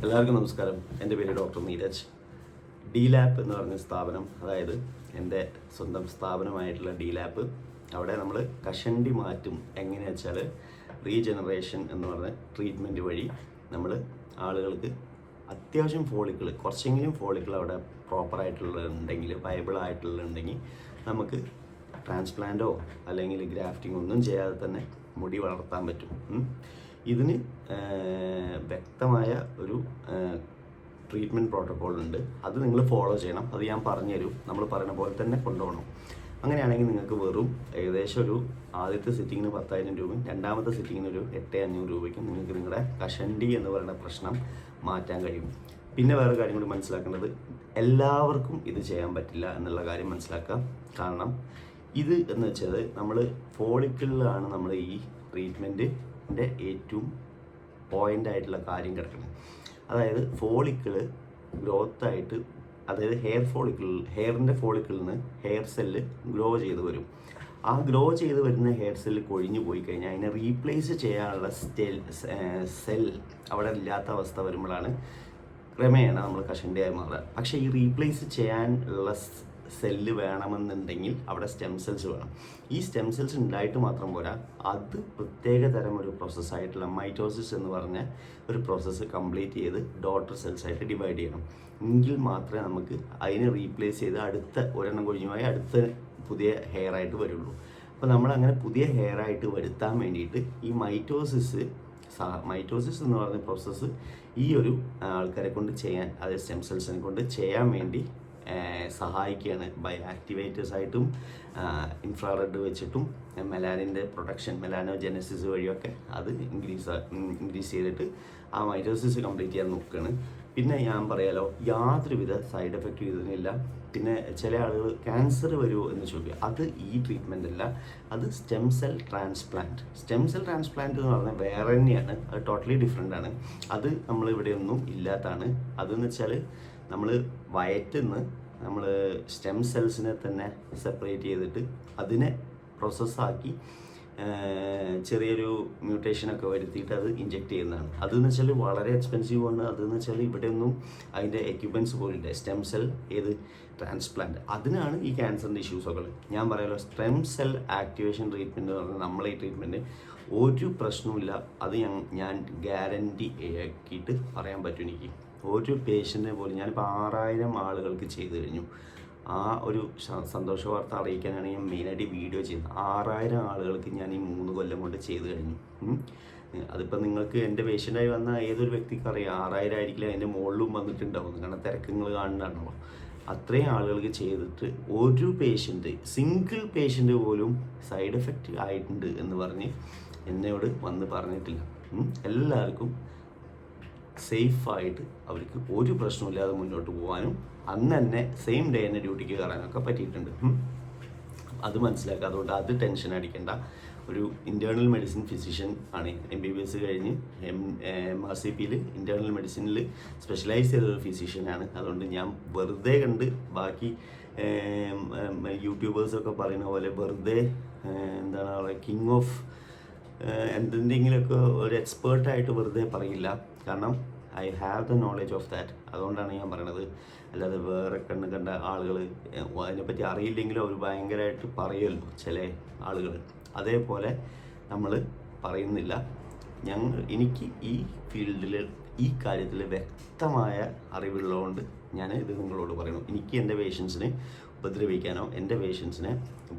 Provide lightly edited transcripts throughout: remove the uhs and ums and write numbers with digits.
എല്ലാവർക്കും നമസ്കാരം. എൻ്റെ പേര് ഡോക്ടർ നീരജ്. D-Lab എന്ന് പറഞ്ഞ സ്ഥാപനം, അതായത് എൻ്റെ സ്വന്തം സ്ഥാപനമായിട്ടുള്ള D-Lab, അവിടെ നമ്മൾ കഷണ്ടി മാറ്റും. എങ്ങനെയാ വെച്ചാൽ റീജനറേഷൻ എന്ന് പറഞ്ഞ ട്രീറ്റ്മെൻറ്റ് വഴി നമ്മൾ ആളുകൾക്ക് അത്യാവശ്യം ഫോളിക്കിൾ, കുറച്ചെങ്കിലും ഫോളിക്കിൾ അവിടെ പ്രോപ്പറായിട്ടുള്ളതുണ്ടെങ്കിൽ, വയബിളായിട്ടുള്ളതുണ്ടെങ്കിൽ നമുക്ക് ട്രാൻസ്പ്ലാന്റോ അല്ലെങ്കിൽ ഗ്രാഫ്റ്റിംഗ് ഒന്നും ചെയ്യാതെ തന്നെ മുടി വളർത്താൻ പറ്റും. ഇതിന് വ്യക്തമായ ഒരു ട്രീറ്റ്മെൻറ്റ് പ്രോട്ടോക്കോൾ ഉണ്ട്. അത് നിങ്ങൾ ഫോളോ ചെയ്യണം. അത് ഞാൻ പറഞ്ഞുതരും. നമ്മൾ പറയുന്ന പോലെ തന്നെ കൊണ്ടുപോകണം. അങ്ങനെയാണെങ്കിൽ നിങ്ങൾക്ക് വെറും ഏകദേശം ഒരു ആദ്യത്തെ സിറ്റിങ്ങിന് 10,000 രൂപയും രണ്ടാമത്തെ സിറ്റിങ്ങിന് ഒരു 8,500 രൂപയ്ക്കും നിങ്ങൾക്ക് നിങ്ങളുടെ കഷണ്ടി എന്ന് പറയുന്ന പ്രശ്നം മാറ്റാൻ കഴിയും. പിന്നെ വേറെ കാര്യം കൂടി മനസ്സിലാക്കേണ്ടത്, എല്ലാവർക്കും ഇത് ചെയ്യാൻ പറ്റില്ല എന്നുള്ള കാര്യം മനസ്സിലാക്കുക. കാരണം ഇത് എന്ന് വെച്ചാൽ നമ്മൾ ഫോളിക്കിളിലാണ് നമ്മൾ ഈ ട്രീറ്റ്മെൻറ്റിൻ്റെ ഏറ്റവും പോയിൻ്റായിട്ടുള്ള കാര്യം കിടക്കുന്നത്. അതായത് ഫോളിക്കിള് ഗ്രോത്തായിട്ട്, അതായത് ഹെയറിൻ്റെ ഫോളിക്കിളിൽ നിന്ന് ഹെയർ സെല്ല് ഗ്രോ ചെയ്ത് വരും. ആ ഗ്രോ ചെയ്ത് വരുന്ന ഹെയർ സെല്ല് കൊഴിഞ്ഞു പോയി കഴിഞ്ഞാൽ അതിനെ റീപ്ലേസ് ചെയ്യാനുള്ള സെൽ അവിടെ ഇല്ലാത്ത അവസ്ഥ വരുമ്പോഴാണ് ക്രമേണ നമ്മൾ കഷണ്ടിയായി മാറുക. പക്ഷേ ഈ റീപ്ലേസ് ചെയ്യാനുള്ള സെല്ല് വേണമെന്നുണ്ടെങ്കിൽ അവിടെ സ്റ്റെം സെൽസ് വേണം. ഈ സ്റ്റെം സെൽസ് ഉണ്ടായിട്ട് മാത്രം പോരാ, അത് പ്രത്യേക തരം ഒരു പ്രോസസ്സായിട്ടുള്ള മൈറ്റോസിസ് എന്ന് പറഞ്ഞ ഒരു പ്രോസസ്സ് കംപ്ലീറ്റ് ചെയ്ത് ഡോട്ടർ സെൽസായിട്ട് ഡിവൈഡ് ചെയ്യണം. എങ്കിൽ മാത്രമേ നമുക്ക് അതിനെ റീപ്ലേസ് ചെയ്ത് അടുത്ത ഒരെണ്ണം കൊഴിഞ്ഞുമായി അടുത്ത പുതിയ ഹെയർ ആയിട്ട് വരുള്ളൂ. അപ്പോൾ നമ്മളങ്ങനെ പുതിയ ഹെയർ ആയിട്ട് വരുത്താൻ വേണ്ടിയിട്ട് ഈ മൈറ്റോസിസ് എന്ന് പറയുന്ന പ്രോസസ്സ് ഈ ഒരു ആൾക്കാരെ കൊണ്ട് ചെയ്യാൻ, അതായത് സ്റ്റെം സെൽസിനെ കൊണ്ട് ചെയ്യാൻ വേണ്ടി സഹായിക്കുകയാണ്. ബൈ ആക്ടിവേറ്റേഴ്സായിട്ടും ഇൻഫ്രാറെഡ് വെച്ചിട്ടും മെലാനിൻ്റെ പ്രൊഡക്ഷൻ, മെലാനോജെനസിസ് വഴിയൊക്കെ അത് ഇൻക്രീസ് ചെയ്തിട്ട് ആ മൈറ്റോസിസ് കംപ്ലീറ്റ് ചെയ്യാൻ നോക്കുകയാണ്. പിന്നെ ഞാൻ പറയാലോ, യാതൊരുവിധ സൈഡ് എഫക്റ്റ് ഇതിനില്ല. പിന്നെ ചില ആളുകൾ ക്യാൻസർ വരുമോ എന്ന് ചോദിക്കുക. അത് ഈ ട്രീറ്റ്മെൻ്റ് അല്ല, അത് stem cell transplant. Stem cell transplant എന്ന് പറഞ്ഞാൽ വേറെ തന്നെയാണ്, അത് ടോട്ടലി ഡിഫറെൻ്റ് ആണ്. അത് നമ്മളിവിടെയൊന്നും ഇല്ലാത്തതാണ്. അതെന്ന് വെച്ചാൽ നമ്മൾ വയറ്റിൽ നിന്ന് നമ്മൾ സ്റ്റെം സെൽസിനെ തന്നെ സെപ്പറേറ്റ് ചെയ്തിട്ട് അതിനെ പ്രോസസ്സാക്കി ചെറിയൊരു മ്യൂട്ടേഷനൊക്കെ വരുത്തിയിട്ട് അത് ഇഞ്ചെക്ട് ചെയ്യുന്നതാണ്. അതെന്ന് വെച്ചാൽ വളരെ എക്സ്പെൻസീവ് ആണ്. അതെന്ന് വെച്ചാൽ ഇവിടെയൊന്നും അതിൻ്റെ എക്യുപ്മെൻറ്റ്സ് പോലില്ല. സ്റ്റെം സെൽ ട്രാൻസ്പ്ലാന്റ്, അതിനാണ് ഈ ക്യാൻസറിൻ്റെ ഇഷ്യൂസൊക്കെ. ഞാൻ പറയാലോ, സ്റ്റെം സെൽ ആക്ടിവേഷൻ ട്രീറ്റ്മെൻറ്റ് എന്ന് പറഞ്ഞാൽ നമ്മളെ ഈ ട്രീറ്റ്മെൻറ്റ് ഒരു പ്രശ്നവുമില്ല. അത് ഞാൻ ഗ്യാരണ്ടി ആക്കിയിട്ട് പറയാൻ പറ്റും. എനിക്ക് ഒരു പേഷ്യൻറ്റിനെ പോലും ഞാനിപ്പോൾ 6,000 ആളുകൾക്ക് ചെയ്തു കഴിഞ്ഞു. ആ ഒരു സന്തോഷ വാർത്ത അറിയിക്കാനാണ് ഞാൻ മെയിനായിട്ട് വീഡിയോ ചെയ്യുന്നത്. 6,000 ആളുകൾക്ക് ഞാൻ ഈ 3 കൊല്ലം കൊണ്ട് ചെയ്തു കഴിഞ്ഞു. അതിപ്പോൾ നിങ്ങൾക്ക് എൻ്റെ പേഷ്യൻ്റായി വന്ന ഏതൊരു വ്യക്തിക്ക് അറിയാം, 6,000 ആയിരിക്കില്ല, അതിൻ്റെ മുകളിലും വന്നിട്ടുണ്ടാവും. കാരണം തിരക്കുകൾ കാണുന്നുണ്ടാണല്ലോ. അത്രയും ആളുകൾക്ക് ചെയ്തിട്ട് ഒരു സിംഗിൾ പേഷ്യൻ്റ് പോലും സൈഡ് എഫക്റ്റ് ആയിട്ടുണ്ട് എന്ന് പറഞ്ഞ് എന്നോട് വന്ന് പറഞ്ഞിട്ടില്ല. എല്ലാവർക്കും സേഫായിട്ട് അവർക്ക് ഒരു പ്രശ്നമില്ലാതെ മുന്നോട്ട് പോകാനും അന്ന് തന്നെ സെയിം ഡേ തന്നെ ഡ്യൂട്ടിക്ക് കയറാനൊക്കെ പറ്റിയിട്ടുണ്ട്. അത് മനസ്സിലാക്കുക. അതുകൊണ്ട് അത് ടെൻഷൻ അടിക്കേണ്ട. ഒരു ഇൻറ്റേർണൽ മെഡിസിൻ ഫിസിഷ്യൻ ആണ്, MBBS കഴിഞ്ഞ് MRCPയിൽ ഇൻറ്റേർണൽ മെഡിസിനിൽ സ്പെഷ്യലൈസ് ചെയ്തൊരു ഫിസിഷ്യനാണ്. അതുകൊണ്ട് ഞാൻ വെറുതെ കണ്ട് ബാക്കി യൂട്യൂബേഴ്സൊക്കെ പറയുന്ന പോലെ വെറുതെ എന്താണ് പറയുക, കിങ് ഓഫ് എന്തെങ്കിലുമൊക്കെ ഒരു എക്സ്പേർട്ടായിട്ട് വെറുതെ പറയില്ല. കാരണം I have the knowledge of that. അതുകൊണ്ടാണ് ഞാൻ പറയണത്. അല്ലാതെ വേറെ കണ്ട ആളുകൾ അതിനെപ്പറ്റി അറിയില്ലെങ്കിലും അവർ ഭയങ്കരമായിട്ട് പറയുമല്ലോ ചില ആളുകൾ. അതേപോലെ നമ്മൾ പറയുന്നില്ല. എനിക്ക് ഈ ഫീൽഡിൽ ഈ കാര്യത്തിൽ വ്യക്തമായ അറിവുള്ളതുകൊണ്ട് ഞാൻ ഇത് നിങ്ങളോട് പറയുന്നു. എനിക്ക് എൻ്റെ പേഷ്യൻസിനെ ഉപദ്രവിക്കാനോ എൻ്റെ പേഷ്യൻസിനെ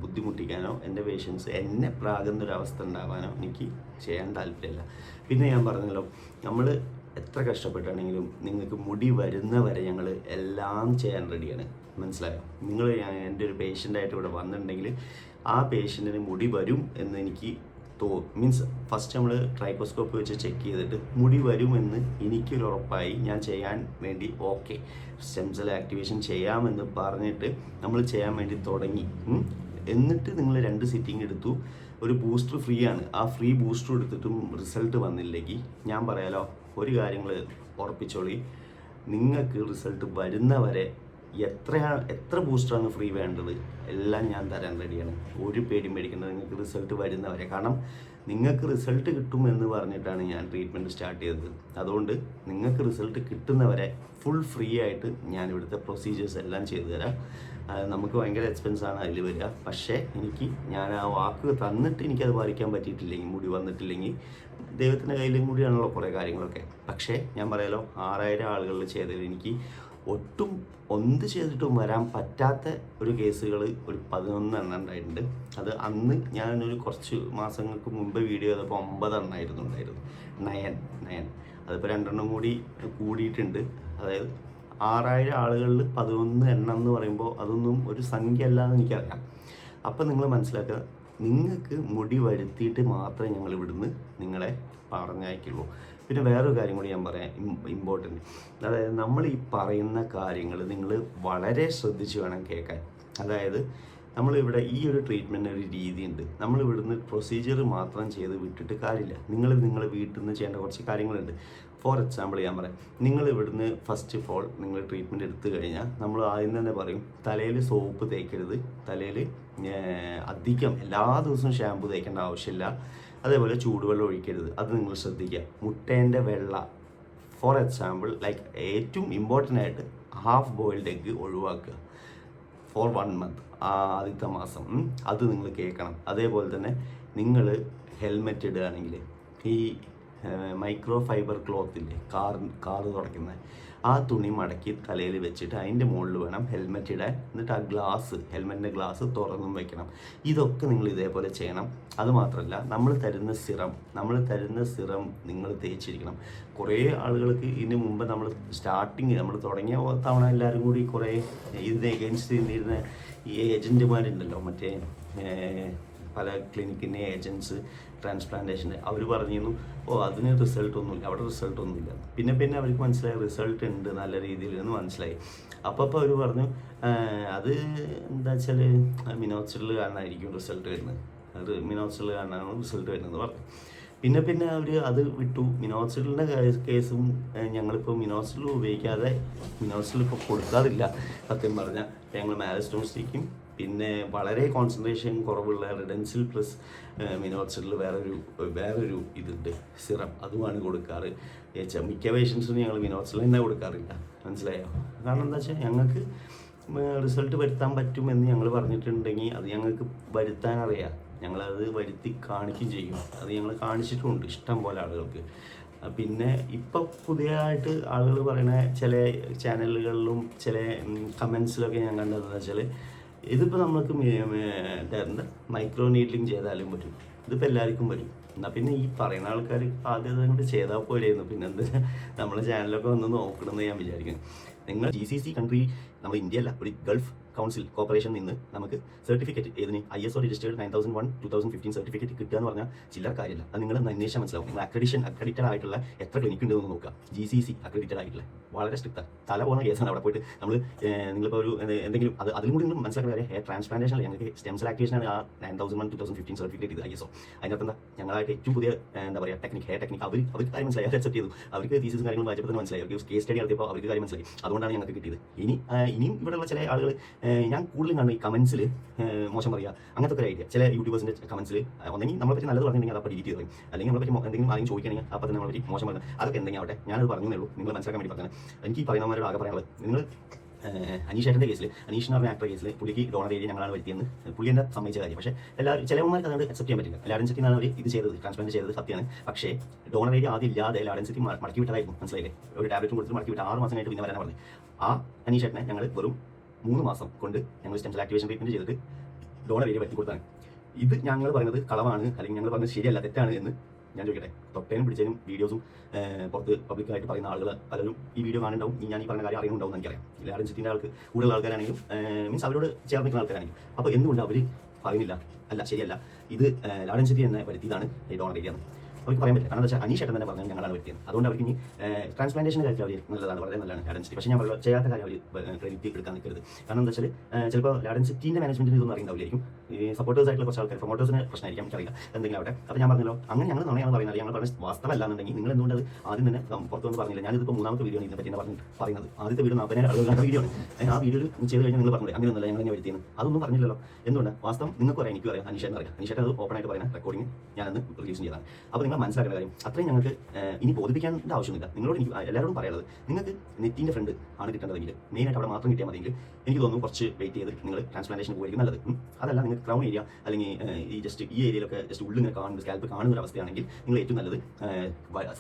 ബുദ്ധിമുട്ടിക്കാനോ എൻ്റെ പേഷ്യൻസ് എന്നെ പ്രാകുന്നൊരവസ്ഥ ഉണ്ടാവാനോ എനിക്ക് ചെയ്യാൻ താല്പര്യമില്ല. പിന്നെ ഞാൻ പറഞ്ഞല്ലോ, നമ്മൾ എത്ര കഷ്ടപ്പെട്ടാണെങ്കിലും നിങ്ങൾക്ക് മുടി വരുന്നവരെ ഞങ്ങൾ എല്ലാം ചെയ്യാൻ റെഡിയാണ്. മനസ്സിലായോ? നിങ്ങൾ എൻ്റെ ഒരു പേഷ്യൻ്റായിട്ട് ഇവിടെ വന്നിട്ടുണ്ടെങ്കിൽ ആ പേഷ്യൻറ്റിന് മുടി വരും എന്ന് എനിക്ക് മീൻസ് ഫസ്റ്റ് നമ്മൾ ട്രൈക്കോസ്കോപ്പ് വെച്ച് ചെക്ക് ചെയ്തിട്ട് മുടി വരുമെന്ന് എനിക്കൊരു ഉറപ്പായി ഞാൻ ചെയ്യാൻ വേണ്ടി ഓക്കെ, സ്റ്റെം സെൽ ആക്ടിവേഷൻ ചെയ്യാമെന്ന് പറഞ്ഞിട്ട് നമ്മൾ ചെയ്യാൻ വേണ്ടി തുടങ്ങി. എന്നിട്ട് നിങ്ങൾ 2 സിറ്റിംഗ് എടുത്തു, ഒരു ബൂസ്റ്റർ ഫ്രീ ആണ്. ആ ഫ്രീ ബൂസ്റ്റർ എടുത്തിട്ടും റിസൾട്ട് വന്നില്ലെങ്കിൽ ഞാൻ പറയാലോ, ഒരു കാര്യങ്ങൾ ഉറപ്പിച്ചോളി, നിങ്ങൾക്ക് റിസൾട്ട് വരുന്നവരെ എത്ര ബൂസ്റ്ററാണ് ഫ്രീ വേണ്ടത് എല്ലാം ഞാൻ തരാൻ റെഡിയാണ്. ഒരു പേടിയും പേടിക്കേണ്ടത്, നിങ്ങൾക്ക് റിസൾട്ട് വരുന്നവരെ. കാരണം നിങ്ങൾക്ക് റിസൾട്ട് കിട്ടും എന്ന് പറഞ്ഞിട്ടാണ് ഞാൻ ട്രീറ്റ്മെൻറ്റ് സ്റ്റാർട്ട് ചെയ്തത്. അതുകൊണ്ട് നിങ്ങൾക്ക് റിസൾട്ട് കിട്ടുന്നവരെ ഫുൾ ഫ്രീ ആയിട്ട് ഞാൻ ഇവിടുത്തെ പ്രൊസീജിയേഴ്സ് എല്ലാം ചെയ്തു തരാം. നമുക്ക് ഭയങ്കര എക്സ്പെൻസാണ് അതിൽ വരിക. പക്ഷേ ഞാൻ ആ വാക്ക് തന്നിട്ട് എനിക്കത് പാലിക്കാൻ പറ്റിയിട്ടില്ലെങ്കിൽ, മുടി വന്നിട്ടില്ലെങ്കിൽ ദൈവത്തിൻ്റെ കയ്യിലും കൂടിയാണല്ലോ കുറേ കാര്യങ്ങളൊക്കെ. പക്ഷേ ഞാൻ പറയാലോ, 6000 ആളുകളിൽ ചെയ്തതിൽ എനിക്ക് ഒട്ടും എന്ത് ചെയ്തിട്ടും വരാൻ പറ്റാത്ത ഒരു കേസുകൾ ഒരു 11 എണ്ണം ഉണ്ടായിട്ടുണ്ട്. അത് അന്ന് ഞാനൊരു കുറച്ച് മാസങ്ങൾക്ക് മുമ്പ് വീഡിയോ ചെയ്തപ്പോൾ 9 എണ്ണമായിരുന്നു ഉണ്ടായിരുന്നു. 9 അതിപ്പോൾ 2 എണ്ണം കൂടി കൂടിയിട്ടുണ്ട്. അതായത് 6000 ആളുകളിൽ 11 എണ്ണം എന്ന് പറയുമ്പോൾ അതൊന്നും ഒരു സംഖ്യ അല്ല എന്ന് എനിക്കറിയാം. അപ്പം നിങ്ങൾ മനസ്സിലാക്കുക, നിങ്ങൾക്ക് മുടി വരുത്തിയിട്ട് മാത്രമേ ഞങ്ങൾ ഇവിടുന്ന് നിങ്ങളെ പറഞ്ഞയക്കുള്ളൂ. പിന്നെ വേറൊരു കാര്യം കൂടി ഞാൻ പറയാം, ഇമ്പോർട്ടൻ്റ്. അതായത് നമ്മൾ ഈ പറയുന്ന കാര്യങ്ങൾ നിങ്ങൾ വളരെ ശ്രദ്ധിച്ച് വേണം കേൾക്കാൻ. അതായത് നമ്മളിവിടെ ഈ ഒരു ട്രീറ്റ്മെൻറ്റ് ഒരു രീതിയുണ്ട്. നമ്മൾ ഇവിടുന്ന് പ്രൊസീജിയർ മാത്രം ചെയ്ത് വിട്ടിട്ട് കാര്യമില്ല. നിങ്ങൾ വീട്ടിൽ നിന്ന് ചെയ്യേണ്ട കുറച്ച് കാര്യങ്ങളുണ്ട്. ഫോർ എക്സാമ്പിൾ ഞാൻ പറയാം, നിങ്ങൾ ഇവിടുന്ന് ഫസ്റ്റ് ഓഫ് ഓൾ നിങ്ങൾ ട്രീറ്റ്മെൻറ്റ് എടുത്തു കഴിഞ്ഞാൽ നമ്മൾ ആദ്യം തന്നെ പറയും, തലയിൽ സോപ്പ് തേക്കരുത്, തലയിൽ അധികം എല്ലാ ദിവസവും ഷാമ്പു തേക്കേണ്ട ആവശ്യമില്ല. അതേപോലെ ചൂടുവെള്ളം ഒഴിക്കരുത്, അത് നിങ്ങൾ ശ്രദ്ധിക്കുക. മുട്ടേൻ്റെ വെള്ള, ഫോർ എക്സാമ്പിൾ ലൈക്ക് ഏറ്റവും ഇമ്പോർട്ടൻ്റ് ആയിട്ട് ഹാഫ് ബോയിൽഡ് എഗ്ഗ് ഒഴിവാക്കുക ഫോർ 1 month, ആദ്യത്തെ മാസം. അത് നിങ്ങൾ കേൾക്കണം. അതേപോലെ തന്നെ നിങ്ങൾ ഹെൽമെറ്റ് ഇടുകയാണെങ്കിൽ ഈ മൈക്രോ ഫൈബർ ക്ലോത്തില്ലേ, കാറ് തുടയ്ക്കുന്നത്, ആ തുണി മടക്കി തലയിൽ വെച്ചിട്ട് അതിൻ്റെ മുകളിൽ വേണം ഹെൽമെറ്റ് ഇടാൻ. എന്നിട്ട് ആ ഹെൽമെറ്റിൻ്റെ ഗ്ലാസ് തുറന്നും വെക്കണം. ഇതൊക്കെ നിങ്ങൾ ഇതേപോലെ ചെയ്യണം. അതുമാത്രമല്ല, നമ്മൾ തരുന്ന സിറം നിങ്ങൾ തേച്ചിരിക്കണം. കുറേ ആളുകൾക്ക് ഇതിന് മുമ്പ് നമ്മൾ തുടങ്ങിയ തവണ എല്ലാവരും കൂടി കുറേ ഇതിന് എഗൻസ്റ്റ് നിന്നിരുന്ന ഈ ഏജൻറ്റുമാരുണ്ടല്ലോ, മറ്റേ പല ക്ലിനിക്കിൻ്റെ ഏജൻസ്, ട്രാൻസ്പ്ലാന്റേഷൻ്റെ, അവർ പറഞ്ഞിരുന്നു അതിന് റിസൾട്ടൊന്നുമില്ല, അവിടെ റിസൾട്ടൊന്നുമില്ല. പിന്നെ അവർക്ക് മനസ്സിലായി റിസൾട്ട് ഉണ്ട് നല്ല രീതിയിൽ എന്ന് മനസ്സിലായി. അപ്പോൾ അവർ പറഞ്ഞു അത് എന്താ വെച്ചാൽ മിനോക്സിഡിൽ കാരണമായിരിക്കും റിസൾട്ട് വരുന്നത്, മിനോക്സിഡിൽ കാരണമാണ് റിസൾട്ട് വരുന്നത് പറഞ്ഞു. പിന്നെ അവർ അത് വിട്ടു. മിനോക്സിഡിൻ്റെ കേസും ഞങ്ങളിപ്പോൾ മിനോക്സിഡിൽ ഉപയോഗിക്കാതെ, മിനോക്സിഡിൽ ഇപ്പോൾ കൊടുക്കാറില്ല സത്യം പറഞ്ഞാൽ. ഞങ്ങൾ മാലസ്റ്റോൺസ്റ്റിക്കും പിന്നെ വളരെ കോൺസെൻട്രേഷൻ കുറവുള്ള റിഡൻസിൽ പ്ലസ് മിനോക്സിഡിൽ വേറൊരു ഇതുണ്ട് സിറം, അതുമാണ് കൊടുക്കാറ്. മിക്ക പേഷ്യൻസിനും ഞങ്ങൾ മിനോക്സിഡിൽ തന്നെ കൊടുക്കാറില്ല, മനസ്സിലായോ? കാരണം എന്താ വെച്ചാൽ ഞങ്ങൾക്ക് റിസൾട്ട് വരുത്താൻ പറ്റുമെന്ന് ഞങ്ങൾ പറഞ്ഞിട്ടുണ്ടെങ്കിൽ അത് ഞങ്ങൾക്ക് വരുത്താൻ അറിയാം. ഞങ്ങളത് വരുത്തി കാണിക്കുകയും ചെയ്യും. അത് ഞങ്ങൾ കാണിച്ചിട്ടുമുണ്ട് ഇഷ്ടം പോലെ ആളുകൾക്ക്. പിന്നെ ഇപ്പം പുതിയതായിട്ട് ആളുകൾ പറയുന്ന ചില ചാനലുകളിലും ചില കമൻസിലൊക്കെ ഞാൻ കണ്ടതെന്ന് വെച്ചാൽ ഇതിപ്പോൾ നമുക്ക് മൈക്രോ നീഡ്ലിംഗ് ചെയ്താലും പറ്റും, ഇതിപ്പോൾ എല്ലാവർക്കും വരും. എന്നാൽ പിന്നെ ഈ പറയുന്ന ആൾക്കാർ ആദ്യം അതുകൊണ്ട് ചെയ്താൽ പോലെയായിരുന്നു. പിന്നെ എന്ത് നമ്മളെ ചാനലൊക്കെ ഒന്ന് നോക്കണമെന്ന് ഞാൻ വിചാരിക്കുന്നു. നിങ്ങൾ GCC കൺട്രി, നമ്മൾ ഇന്ത്യ അല്ല, ഒരു ഗൾഫ് കൗൺസിൽ കോർപ്പറേഷൻ നിന്ന് നമുക്ക് സർട്ടിഫിക്കറ്റ്, ഏതിന് ISO രജിസ്റ്റേർഡ് 9001/2015 സർട്ടിഫിക്കറ്റ് കിട്ടുക എന്ന് പറഞ്ഞാൽ ചില്ലറ കാര്യമില്ല. അത് നിങ്ങൾ അന്വേഷിച്ചാൽ മനസ്സിലാവും. നിങ്ങൾ അക്രഡിറ്റഡ് ആയിട്ടുള്ള എത്ര ക്ലിനിക്ക് ഉണ്ടെന്ന് നോക്കുക. GCC അക്രഡിറ്റഡ് ആയിട്ടുള്ള വളരെ സ്ട്രിക്റ്റാണ്. തല പോകുന്ന കേസാണ്. അവിടെ പോയിട്ട് നിങ്ങളിപ്പോൾ ഒരു എന്തെങ്കിലും അതിലും കൂടി മനസ്സിലാക്കുന്ന കാര്യം, ഹെയർ ട്രാൻസ്പ്ലാന്റേഷൻ ഞങ്ങൾക്ക് സ്റ്റെം സെൽ ആക്ടിവേഷനാണ് ആ 9001/2015 സർട്ടിഫിക്കറ്റ് ഇത് ISO. അതിനകത്ത് എന്താ ഞങ്ങളായിട്ട് ഏറ്റവും പുതിയ എന്താ പറയുക ഹെയർ ടെക്നിക്ക് അവർക്ക് കാര്യം മനസ്സിലായി, അവർ അക്സെപ്റ്റ് ചെയ്തു. അവർക്ക് തീസിസും കാര്യങ്ങളും വായിച്ചപ്പോൾ മനസ്സിലായി, അവർക്ക് കേസ് സ്റ്റഡി നടത്തിയപ്പോൾ അവർക്ക് കാര്യം മനസ്സിലായി. അതുകൊണ്ടാണ് ഞങ്ങൾക്ക് കിട്ടിയത്. ഇനിയും ഇവിടെയുള്ള ചില ആളുകൾ ഞാൻ കൂടുതലും കാണുന്ന ഈ കമൻസിൽ മോശം പറയുക, അങ്ങനത്തെ ഒരു ഐഡിയ. ചില യൂട്യൂബേഴ്സിൻ്റെ കമൻസിൽ ഒന്നെങ്കിൽ നമ്മളെ പറ്റി നല്ലത് പറഞ്ഞിട്ടുണ്ടെങ്കിൽ അപ്പോൾ ഡിലീറ്റ് ചെയ്തു, അല്ലെങ്കിൽ നമ്മളെ പറ്റി എന്തെങ്കിലും ആരെങ്കിലും ചോദിക്കുകയാണെങ്കിൽ അപ്പോൾ തന്നെ നമ്മളെ പറ്റി മോശം പറയുന്നത്, അതൊക്കെ എന്തെങ്കിലും ആവട്ടെ. ഞാനത് പറഞ്ഞേ ഉള്ളൂ, നിങ്ങൾ മനസ്സിലാക്കാൻ വേണ്ടി പറഞ്ഞത്. എനിക്ക് ഈ പറയുന്നവരോട് ആകെ പറയാനുള്ളത്, നിങ്ങൾ അനീഷേട്ടൻ്റെ കേസിൽ, അനീഷ് എന്ന് പറഞ്ഞ ആക്ടർ കേസിൽ പുള്ളിക്ക് ഡോണർ ഏരിയ ഞങ്ങളാണ് വരുത്തിയെന്ന് പുള്ളി എന്നെ സമ്മതിച്ച കാര്യം. പക്ഷേ എല്ലാവരും ചിലവന്മാർക്ക് അതുകൊണ്ട് അക്സെപ്റ്റ് ചെയ്യാൻ പറ്റില്ല. ലാഡൻസിറ്റി എന്നാണ് അവർ ഇത് ചെയ്തത്, ട്രാൻസ്പ്ലാന്റ് ചെയ്തത് സത്യമാണ്. പക്ഷേ ഡോണർ ഏരിയ ആദ്യം ഇല്ലാതെ ലാഡൻസിറ്റി മടക്കി വിട്ടതായിരുന്നു, മനസ്സിലായില്ലേ? ഒരു ടാബ്ലറ്റും കൊടുത്ത് മടക്കി വിട്ട് 6 മാസം കഴിഞ്ഞിട്ട് പിന്നെ വരാൻ പറഞ്ഞു. ആ അനീഷേട്ടനെ ഞങ്ങൾ വെറും 3 മാസം കൊണ്ട് ഞങ്ങൾ സ്റ്റെം സെൽ ആക്ടിവേഷൻ ട്രീറ്റ്മെന്റ് ചെയ്തിട്ട് ഡോണർ ഏരിയ വരുത്തി കൊടുത്താണ്. ഇത് ഞങ്ങൾ പറയുന്നത് കളവാണ്, അല്ലെങ്കിൽ ഞങ്ങൾ പറയുന്നത് ശരിയല്ല, തെറ്റാണ് എന്ന് ഞാൻ ചോദിക്കട്ടെ. തൊട്ടേനും പിടിച്ചതിനും വീഡിയോസും പുറത്ത് പബ്ലിക്കായിട്ട് പറയുന്ന ആളുകൾ പലരും ഈ വീഡിയോ കാണുന്നുണ്ടാവും. ഞാൻ ഈ പറഞ്ഞ കാര്യം അറിയുന്നുണ്ടാവും എനിക്കറിയാം. ലാഡൻസിറ്റിൻ്റെ കൂടുതലുള്ള ആൾക്കാരാണെങ്കിലും മീൻസ് അവരോട് ചേർന്ന് നിൽക്കുന്ന ആൾക്കാരാണെങ്കിലും. അപ്പോൾ എന്തുകൊണ്ട് അവർ പറയുന്നില്ല, അല്ല ശരിയല്ല, ഇത് ലാഡൻസിറ്റി എന്നെ വരുത്തിയതാണ് ഈ ഡോണർ ഏരിയ. അവർക്ക് പറയാൻ പറ്റില്ല. കാരണം എന്താ വെച്ചാൽ അനീഷ് ഏട്ടൻ തന്നെ പറഞ്ഞാൽ ഞങ്ങളാണ് വ്യക്തിയാണ്. അതുകൊണ്ട് അവർക്ക് ഇനി ട്രാൻസ്പ്ലാന്റേഷൻ്റെ കാര്യത്തിൽ അവർ നല്ലതാണ്, വളരെ നല്ലതാണ് ലാഡൻസിറ്റി. പക്ഷേ ഞാൻ ചെയ്യാത്ത കാര്യം അവർ ക്രെഡിറ്റ് എടുക്കാൻ നിൽക്കരുത്. കാരണം എന്താ വെച്ചാൽ ചിലപ്പോൾ ലാഡൻസിറ്റിൻ്റെ മാനേജ്മെൻറ്റിന് ഇതൊന്നും അറിയുന്നതായിരിക്കും. ഈ സപ്പോർട്ടേഴ്സ് ആയിട്ടുള്ള കുറച്ച് ആൾക്കാർ, പ്രൊമോട്ടേഴ്സിന് പ്രശ്നമായിരിക്കും, എനിക്കറിയില്ല എന്തെങ്കിലും അവിടെ. അപ്പോൾ ഞാൻ പറഞ്ഞല്ലോ, അങ്ങനെ ഞങ്ങൾ നുണയാണ് പറയുന്നത്, ഞങ്ങൾ പറഞ്ഞ വാസ്തവമല്ല എന്നുണ്ടെങ്കിൽ നിങ്ങൾ എന്തുകൊണ്ട് അത് ആദ്യം തന്നെ പുറത്തു വന്ന് പറഞ്ഞില്ല? ഞാനിതിപ്പോൾ മൂന്നാമത്തെ വീഡിയോ ഇതിനെ പറ്റി പറയുന്നത്. ആദ്യത്തെ വീഡിയോ 40,000 കണ്ട വീഡിയോ ആണ്. ആ വീഡിയോയിൽ ചെയ്ത് കഴിഞ്ഞാൽ നിങ്ങൾ പറഞ്ഞില്ല അങ്ങനെയൊന്നുമല്ല, ഞങ്ങൾ തന്നെ വരുത്തിയെന്ന്. അതൊന്നും പറഞ്ഞില്ലല്ലോ. എന്തുകൊണ്ട്? വാസ്തവം നിങ്ങൾക്ക് പറയാം, എനിക്കും അറിയാം, അനീഷേട്ടൻ അറിയാം. അനീഷേട്ടൻ അത് ഓപ്പൺ ആയിട്ട് പറയുന്ന റെക്കോർഡിങ് ഞാനന്ന് റിലീസ് ചെയ്തതാണ്. അപ്പോൾ നിങ്ങൾ മനസ്സിലാക്കേണ്ട കാര്യം അത്രയും ഞങ്ങൾക്ക് ഇനി ബോധിപ്പിക്കേണ്ട ആവശ്യമില്ല. നിങ്ങളോട് എനിക്ക് എല്ലാവരോടും പറയാനുള്ളത്, നിങ്ങൾക്ക് നെറ്റിൻ്റെ ഫ്രണ്ട് ആണ് കിട്ടേണ്ടതെങ്കിൽ, മെയിനായിട്ട് അവിടെ മാത്രം കിട്ടിയാൽ മതിയെങ്കിൽ എനിക്ക് തോന്നുന്നു കുറച്ച് വെയിറ്റ് ചെയ്ത് നിങ്ങൾ ട്രാൻസ്പ്ലാന്റേഷൻ പോയിരിക്കും നല്ലത്. അതല്ല നിങ്ങൾക്ക് ക്രൗൺ ഏരിയ അല്ലെങ്കിൽ ഈ ഏരിയയിലൊക്കെ ജസ്റ്റ് ഉള്ളിങ്ങനെ കാണുന്ന സ്കാൽപ്പ് കാണുന്ന ഒരു അവസ്ഥയാണെങ്കിൽ നിങ്ങൾ ഏറ്റവും നല്ലത്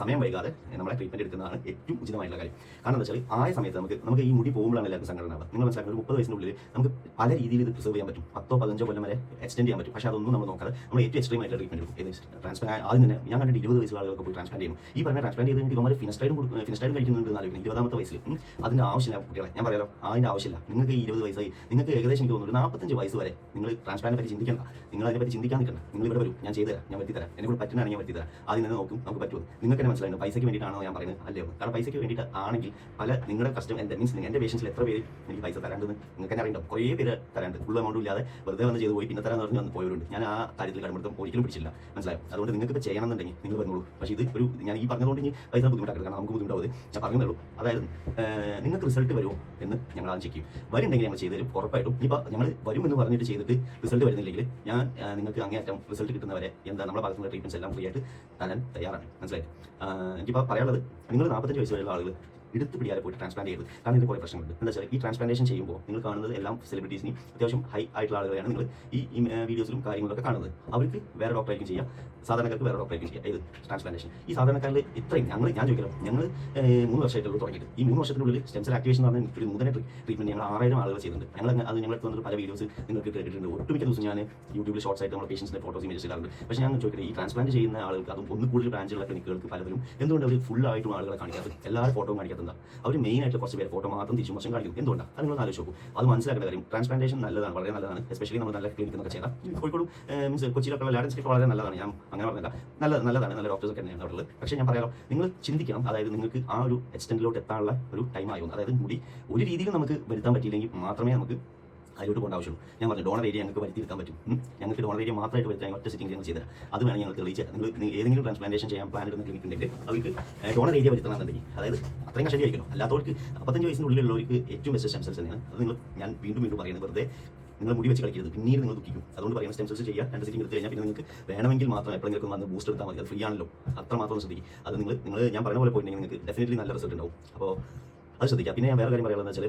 സമയം വൈകാതെ നമ്മളെ ട്രീറ്റ്മെന്റ് എടുക്കുന്നതാണ് ഏറ്റവും ഉചിതമായിട്ടുള്ള കാര്യം. കാരണം എന്താ വെച്ചാൽ ആയ സമയത്ത് നമുക്ക് ഈ മുടി പോകുമ്പോഴാണ് എല്ലാവർക്കും സങ്കടം ഉണ്ടാവുക. നിങ്ങൾ മനസ്സിലാക്കുന്നത് 30 വയസ്സിനുള്ളിൽ നമുക്ക് പല രീതിയിൽ ഇത് പ്രിസർവ് ചെയ്യാൻ പറ്റും. 10-15 കൊല്ലം വരെ എക്സ്റ്റെൻഡ് ചെയ്യാൻ പറ്റും. പക്ഷേ അതൊന്നും നമ്മൾ നോക്കാതെ നമ്മൾ ഏറ്റവും എക്സ്ട്രീം ആയിട്ടുള്ള ട്രീറ്റ്മെന്റ് എടുക്കും. ട്രാൻസ്പ്ലാന്റ് ആദ്യം തന്നെ ഞാൻ കണ്ടിട്ട് 20 വയസ്സുള്ള ആളുകൾക്ക് പോയി ട്രാൻസ്പ്ലാന്റ് ചെയ്യും. ഈ പറഞ്ഞ ട്രാൻസ്പ്ലാന്റ് ചെയ്ത് ഇവന്മാർ ഫിനസ്റ്റൈഡും കഴിക്കുന്നുണ്ട് എന്നാലും 20ാമത്തെ വയസ്സിൽ അതിൻ്റെ ആവശ്യമില്ല കുട്ടികളെ. ഞാൻ പറയാലോ, അതിൻ്റെ ആവശ്യമില്ല. നിങ്ങൾക്ക് 20 വയസ്സായി, നിങ്ങൾക്ക് ഏകദേശം എനിക്ക് തോന്നുന്നു 45 വയസ്സ് വരെ നിങ്ങൾ ട്രാൻസ്പ്ലാന്റിനെ പറ്റി ചിന്തിക്കേണ്ട. നിങ്ങൾ അതിനെപ്പറ്റി ചിന്തിക്കാൻ നിൽക്കണം. നിങ്ങൾ ഇവിടെ വരും, ഞാൻ ചെയ്തു തരാം, ഞാൻ വരുത്തി തരാം, എന്നെ കൂടെ പറ്റുന്നതാണെങ്കിൽ ഞാൻ വരുത്തി തരാം. ആദ്യം തന്നെ നോക്കും നമുക്ക് പറ്റുമോ. നിങ്ങൾക്ക് തന്നെ മനസ്സിലായിരുന്നു പൈസയ്ക്ക് വേണ്ടിയിട്ടാണോ ഞാൻ പറയുന്നത്? അല്ലയോ? കാരണം പൈസയ്ക്ക് വേണ്ടിയിട്ട് ആണെങ്കിൽ പല നിങ്ങളുടെ കസ്റ്റം എൻ്റെ മീൻസ് എൻ്റെ പേഷ്യൻസിൽ എത്ര പേര് എനിക്ക് പൈസ തരാണ്ടെന്ന് നിങ്ങൾക്ക് തന്നെ അറിയണ്ടാവും. കുറേ പേര് തരാണ്ട്, ഫുൾ എമൗണ്ട് ഇല്ലാതെ വെറുതെ വന്ന് ചെയ്ത് പോയി പിന്നെ തരാൻ പറഞ്ഞ് വന്ന് പോയവരുണ്ട്. ഞാൻ ആ കാര്യത്തിൽ കടമെടുത്തും ഒരിക്കലും പിടിച്ചില്ല, മനസ്സിലായോ? അതുകൊണ്ട് നിങ്ങൾക്ക് ഇപ്പോൾ ചെയ്യണമെന്നുണ്ടെങ്കിൽ നിങ്ങൾ പറഞ്ഞോളൂ. പക്ഷേ ഇത് ഒരു ഞാൻ ഈ പറഞ്ഞതുകൊണ്ട് ഇനി പൈസ ബുദ്ധിമുട്ടാക്കരുത്, കാരണം നമുക്ക് ബുദ്ധിമുട്ടാവും. ഞാൻ പറഞ്ഞതേ. അതായത് നിങ്ങൾക്ക് റിസൾട്ട് വരുമോ എന്ന് ഞങ്ങൾ ആദ്യം ചെക്ക് ചെയ്യും. വരുന്നുണ്ടെങ്കിൽ ഞങ്ങൾ ചെയ്തു തരും ഉറപ്പായിട്ടും. ഇപ്പോൾ ഞങ്ങൾ വരുമെന്ന് പറഞ്ഞിട്ട് ചെയ്തിട്ട് റിസൾട്ട് വരുന്നില്ലെങ്കിൽ ഞാൻ നിങ്ങൾക്ക് അങ്ങേയറ്റം റിസൾട്ട് കിട്ടുന്നവരെ എന്താ നമ്മുടെ ഭാഗത്തുള്ള ട്രീറ്റ്മെൻറ്റ്സ് എല്ലാം ഫ്രീ ആയിട്ട് തരാൻ തയ്യാറാണ്, മനസ്സിലായി? എനിക്കിപ്പോൾ പറയാനുള്ളത്, നിങ്ങൾ 45 വയസ്സ് വരെയുള്ള ആളുകൾ എടുത്ത് പിടിയാതെ പോയിട്ട് ട്രാൻസ്പ്ലാന്റ് ചെയ്ത്. കാരണം ഇതിന് കുറേ പ്രശ്നങ്ങളുണ്ട്. എന്താ വെച്ചാൽ ഈ ട്രാൻസ്പ്ലാന്റേഷൻ ചെയ്യുമ്പോൾ നിങ്ങൾ കാണുന്നത് എല്ലാം സെലിബ്രിറ്റീസിനെയും അത്യാവശ്യം ഹൈ ആയിട്ടുള്ള ആളുകളെയാണ് നിങ്ങൾ ഈ വീഡിയോസിലും കാര്യങ്ങളൊക്കെ കാണുന്നത്. അവർക്ക് വേറെ ഡോക്ടറായിരിക്കും ചെയ്യുക, സാധാരണക്കാർക്ക് വേറെ ഡോക്ടറായിരിക്കും ചെയ്യുക. ഇത് ട്രാൻസ്പ്ലാന്റേഷൻ ഈ സാധാരണക്കാരിൽ ഇത്രയും ഞാൻ ചോദിക്കണം, ഞങ്ങൾ 3 വർഷമായിട്ടുള്ള തുടങ്ങിയിട്ട് ഈ 3 വർഷത്തിനുള്ളിൽ സ്റ്റെം സെൽ ആക്ടിവേഷൻ എന്ന് പറഞ്ഞാൽ ഒരു നൂതന ട്രീറ്റ്മെന്റ് ഞങ്ങൾ 6000 ആളുകൾ ചെയ്യുന്നുണ്ട്. ഞങ്ങൾക്ക് വന്നിട്ട് പല വീഡിയോസ് നിങ്ങൾക്ക് കേട്ടിട്ടുണ്ട്. ഒട്ടുമിക്ക ദിവസം ഞാൻ യൂട്യൂബിൽ ഷോർട്സ് ആയിട്ട് നമ്മുടെ പേഷ്യൻസിന്റെ ഫോട്ടോസ് ഇമേജസ് ഇടാറുണ്ട്. പക്ഷേ ഞാൻ ചോദിക്കട്ടെ, ഈ ട്രാൻസ്പ്ലാന്റ് ചെയ്യുന്ന ആളുകൾക്ക് അതും ഒന്ന് കൂടുതൽ ബ്രാഞ്ചുള്ള ക്ലിനിക്കുകൾക്ക് പലരും എന്തുകൊണ്ട് അവർ ഫുൾ ആയിട്ടും ആളുകളെ കാണിക്കാത്തത്? എല്ലാവരും ഫോട്ടോ കാണിക്കാത്തത് അവർ മെയിൻ ആയിട്ട് കുറച്ച് പേര് ഫോട്ടോ മാത്രം തിരിച്ചു വർഷം കാണിക്കും. എന്തുകൊണ്ടാണ്? അത് നിങ്ങൾ ആലോചിച്ച് നോക്കും. അത് മനസ്സിലാക്കേണ്ട കാര്യം, ട്രാൻസ്പ്ലാന്റേഷൻ നല്ലതാണ്, വളരെ നല്ലതാണ്. എസ്പെഷ്യലി നമ്മൾ നല്ല ക്ലിനിക്കൊക്കെ ചെയ്താൽ കോഴിക്കോട് മീൻസ് കൊച്ചിയിലൊക്കെ ലാഡൻസിറ്റി വളരെ നല്ലതാണ്. ഞാൻ അങ്ങനെ പറഞ്ഞില്ല, നല്ലതാണ്, നല്ല ഡോക്ടേഴ്സ് ഒക്കെ തന്നെയാണ് അവിടെ ഉള്ളത്. പക്ഷേ ഞാൻ പറയാം, നിങ്ങൾ ചിന്തിക്കണം, അതായത് നിങ്ങൾക്ക് ആ ഒരു എക്സ്റ്റെൻഡിലോട്ട് എത്താനുള്ള ഒരു ടൈം ആയിരുന്നു. അതായത് കൂടി ഒരു രീതിയിൽ നമുക്ക് വരുത്താൻ പറ്റിയില്ലെങ്കിൽ മാത്രമേ നമുക്ക് അതിലോട്ട് പോകേണ്ട ആവശ്യമുള്ളൂ. ഞാൻ പറഞ്ഞു ഡോണർ ഏരിയ ഞങ്ങൾക്ക് വരുത്തിയെടുക്കാൻ പറ്റും. ഞങ്ങൾക്ക് ഡോണർ ഏരിയ മാത്രമായിട്ട് വരുത്താൻ ഒറ്റ സിറ്റിംഗ് ഞങ്ങൾ ചെയ്തത്. അത് വേണം ഞങ്ങൾ തെളിയിച്ച്. നിങ്ങൾ ഏതെങ്കിലും ട്രാൻസ്പ്ലാന്റേഷൻ ചെയ്യാൻ പ്ലാൻ എടുക്കുന്ന ക്ലിനിക് ഉണ്ടെങ്കിൽ അവർക്ക് ഡോണർ ഏരിയ വരുത്തണമെന്നുണ്ടെങ്കിൽ, അതായത് അത്രയും കഷണ്ടിയായിരിക്കണം. അല്ലാത്തവർക്ക് 55 വയസ്സിനുള്ളിലുള്ളവർക്ക് ഏറ്റവും ബെസ്റ്റ് സ്റ്റെം സെൽസ് തന്നെയാണ്. അത് ഞാൻ വീണ്ടും പറയുന്നത്, വെറുതെ നിങ്ങൾ മുടി വെച്ച് കളിക്കരുത്, പിന്നീട് നിങ്ങൾ ദുഃഖിക്കും. അതുകൊണ്ട് പറയുന്നത് സ്റ്റെം സെൽസ് ചെയ്യുക, 2 സിറ്റിംഗ് എടുത്ത് കഴിഞ്ഞാൽ പിന്നെ നിങ്ങൾക്ക് വേണമെങ്കിൽ മാത്രം എപ്പോഴെങ്കിലും വന്ന് ബൂസ്റ്റ് എടുത്താൽ മതി. അത് ഫ്രീ ആണല്ലോ, അത്ര മാത്രം ശ്രദ്ധിക്കും. അത് നിങ്ങൾ ഞാൻ പറയുന്ന പോലെ പോയിട്ടുണ്ടെങ്കിൽ നിങ്ങൾക്ക് ഡെഫിനറ്റ്ലി നല്ല റിസൾട്ട് ഉണ്ടാവും. അപ്പോൾ അത് ശ്രദ്ധിക്കുക. പിന്നെ ഞാൻ വേറെ കാര്യം പറയുന്നത് വെച്ചാൽ,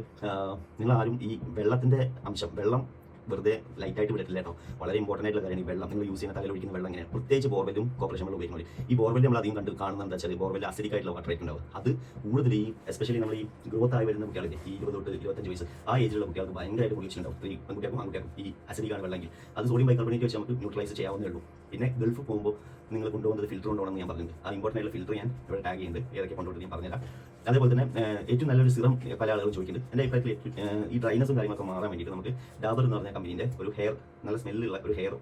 നിങ്ങൾ ആരും ഈ വെള്ളത്തിൻ്റെ അംശം, വെള്ളം വെറുതെ ലൈറ്റായിട്ട് വിടത്തില്ല കേട്ടോ. വളരെ ഇമ്പോർട്ടൻ്റ് ആയിട്ടുള്ള കാര്യം ഈ വെള്ളം നിങ്ങൾ യൂസ് ചെയ്യുന്ന തലയിൽ ഒഴിക്കുന്ന വെള്ളം എങ്ങനെയാണ്, പ്രത്യേകിച്ച് ബോർവെല്ലും കോർപ്പറേഷൻ വെള്ളം ഉപയോഗിക്കുന്നത്. ഈ ബോർവെല്ലിൽ നമ്മൾ അധികം കാണുന്നത് എന്താ വെച്ചാൽ, ബോർവെല്ലിൽ അസിഡിക് ആയിട്ടുള്ള വാട്ടർ റേറ്റ് ഉണ്ടാവും. അത് കൂടുതൽ ഈ എസ്പെഷ്യലി നമ്മൾ ഈ ഗ്രോത്ത് ആയി വരുന്ന കുട്ടികൾക്ക്, ഈ 20 തൊട്ട് 25 വയസ്സ് ആ ഏജിലുള്ള കുട്ടികൾക്ക് ഭയങ്കരമായിട്ട് പൊളിച്ചിട്ടുണ്ടാവും. ഈ പെൺകുട്ടികൾക്കും ആൺകുട്ടികൾക്കും ഈ അസിഡിക്കാണ് വെള്ളമെങ്കിൽ അത് സോഡിയം ബൈകാർബണേറ്റ് വെച്ച് നമുക്ക് ന്യൂട്രലൈസ് ചെയ്യാവുന്നേ ഉള്ളൂ. പിന്നെ ഗൾഫ് പോകുമ്പോൾ നിങ്ങൾ കൊണ്ടുപോകുന്നത് ഫിൽറ്റർ കൊണ്ടുപോകണമെന്ന് ഞാൻ പറഞ്ഞിട്ടുണ്ട്. ആ ഇമ്പോർട്ടൻ്റ് ആയിട്ടുള്ള ഫിൽറ്റർ ഞാൻ ഇവിടെ ടാഗ് ചെയ്യുന്നുണ്ട്, ഏതൊക്കെ കൊണ്ടുപോയിട്ട് ഞാൻ പറഞ്ഞുതരാം. അതേപോലെ തന്നെ ഏറ്റവും നല്ലൊരു സിറം പല ആളുകളും ചോദിക്കുന്നുണ്ട്. എൻ്റെ അഭിപ്രായത്തിൽ ഈ ഡ്രൈനസും കാര്യങ്ങളൊക്കെ മാറാൻ വേണ്ടിയിട്ട് നമുക്ക് ഡാബർ എന്ന് പറഞ്ഞ കമ്പനീൻ്റെ ഒരു നല്ല സ്മെല്ലുള്ള ഒരു ഹെയർ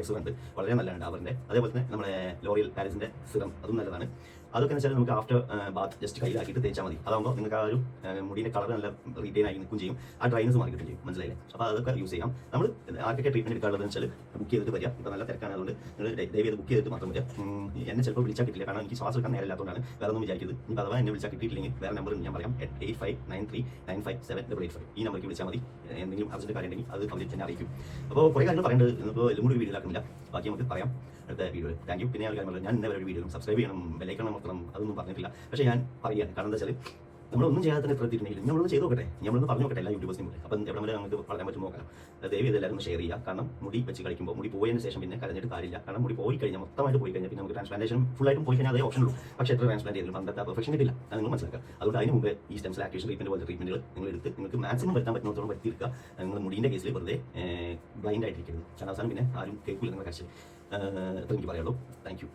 സിറം ഉണ്ട്, വളരെ നല്ലതാണ് ഡാബറിൻ്റെ. അതേപോലെ തന്നെ നമ്മുടെ ലോറിയൽ പാരീസിൻ്റെ സിറം, അതും നല്ലതാണ്. അതൊക്കെ വെച്ചാൽ നമുക്ക് ആഫ്റ്റർ ബാത്ത് ജസ്റ്റ് കയ്യിലാക്കിയിട്ട് തേച്ചാൽ മതി. അതാകുമ്പോൾ നിങ്ങൾക്ക് ആ ഒരു മുടിയുടെ കളർ നല്ല റീറ്റെയിൻ ആയി നിൽക്കും ചെയ്യും, ആ ഡ്രൈനസ് മാറി കിട്ടും ചെയ്യും, മനസ്സിലായില്ലേ? അപ്പോൾ അതൊക്കെ യൂസ് ചെയ്യാം. നമ്മൾ ആർക്കൊക്കെ ട്രീറ്റ്മെൻറ്റ് എടുക്കാനുള്ളതെന്ന് വെച്ചാൽ ബുക്ക് ചെയ്തിട്ട് വരിക. ഇപ്പോൾ നല്ല തിരക്കാണ്, അതുകൊണ്ട് നിങ്ങൾ ദയവ് ചെയ്ത് ബുക്ക് ചെയ്തിട്ട് മാത്രം വരിക. എന്നെ ചിലപ്പോൾ വിളിച്ചാൽ കിട്ടില്ല, കാരണം എനിക്ക് ശ്വാസം എടുക്കാൻ നേരമില്ലാത്തതുകൊണ്ടാണ്, വേറെ ഒന്നും വിചാരിക്കരുത്. ഇനി അഥവാ എന്നെ വിളിച്ചാൽ കിട്ടിയിട്ടില്ലെങ്കിൽ വേറെ നമ്പർ ഞാൻ പറയാം, 8593957885. ഈ നമ്പർക്ക് വിളിച്ചാൽ മതി. എന്തെങ്കിലും അർജന്റ് കാര്യം ഉണ്ടെങ്കിൽ അത് അവർ തന്നെ അറിയിക്കും. അപ്പോൾ കുറേ കാര്യങ്ങൾ പറയേണ്ടത് ഇപ്പോൾ എല്ലാം കൂടി വീഡിയോ ആക്കുന്നില്ല, ബാക്കി നമുക്ക് പറയാം അടുത്ത വീഡിയോയിൽ. Thank you. പിന്നെ കാര്യം ഞാൻ ഇന്നേ ഒരു വീഡിയോയും സബ്സ്ക്രൈബ് ചെയ്യണം, ബെല്ലൈക്കൺ അമർത്തണം, അതൊന്നും പറഞ്ഞിട്ടില്ല. പക്ഷേ ഞാൻ പറയുകയാണ്, കാരണം എന്താ വെച്ചാൽ നമ്മളൊന്നും ചെയ്യാതെ തന്നെ എത്ര എത്തിയിട്ടുണ്ടെങ്കിൽ നമ്മളൊന്ന് ചെയ്ത് നോക്കട്ടെ, നമ്മളൊന്ന് പറഞ്ഞു നോക്കട്ടെ എല്ലാ യൂട്യൂബേഴ്സിനും കൂടെ. അപ്പം എവിടെ വരെ നമുക്ക് പറയാൻ പറ്റും നോക്കാം. ദയവ് ചെയ്ത് എല്ലാവരും ഷെയർ ചെയ്യുക. കാരണം മുടി വെച്ച് കളിക്കുമ്പോൾ മുടി പോയതിന് ശേഷം പിന്നെ കരഞ്ഞിട്ട് കാര്യമില്ല. കാരണം മുടി പോയി കഴിഞ്ഞാൽ, മൊത്തമായിട്ട് പോയി കഴിഞ്ഞാൽ പിന്നെ നമുക്ക് ട്രാൻസ്പ്ലാന്റേഷൻ ഫുള്ളായിട്ടും പോയി കഴിഞ്ഞാൽ അതേ ഓപ്ഷൻ ഉള്ളൂ. പക്ഷേ എത്ര ട്രാൻസ്പ്ലാന്റ് ചെയ്താലും പണ്ടത്തെ പെർഫെക്ഷൻ കിട്ടില്ല, അത് നിങ്ങൾ മനസ്സിലാക്കുക. അതുകൊണ്ട് അതിന് മുമ്പേ ഈ സ്റ്റെം സെൽ ആക്ടിവേഷൻ ട്രീറ്റ്മെന്റ് പോലത്തെ ട്രീറ്റ്മെന്റുകൾ നിങ്ങൾ എടുത്ത് നിങ്ങൾക്ക് മാക്സിമം വരുത്താൻ പറ്റുന്നതോളം വരുത്തിയെടുക്കുക. നിങ്ങൾ മുടീൻ്റെ കേസിൽ വെറുതെ ബ്ലൈൻഡ് ആയിട്ടിരിക്കരുത്. കാരണം അവസാനം പിന്നെ ആരും കേൾക്കില്ല നിങ്ങളുടെ കാഴ്ച. അത്ര എനിക്ക് പറയുള്ളൂ. Thank you.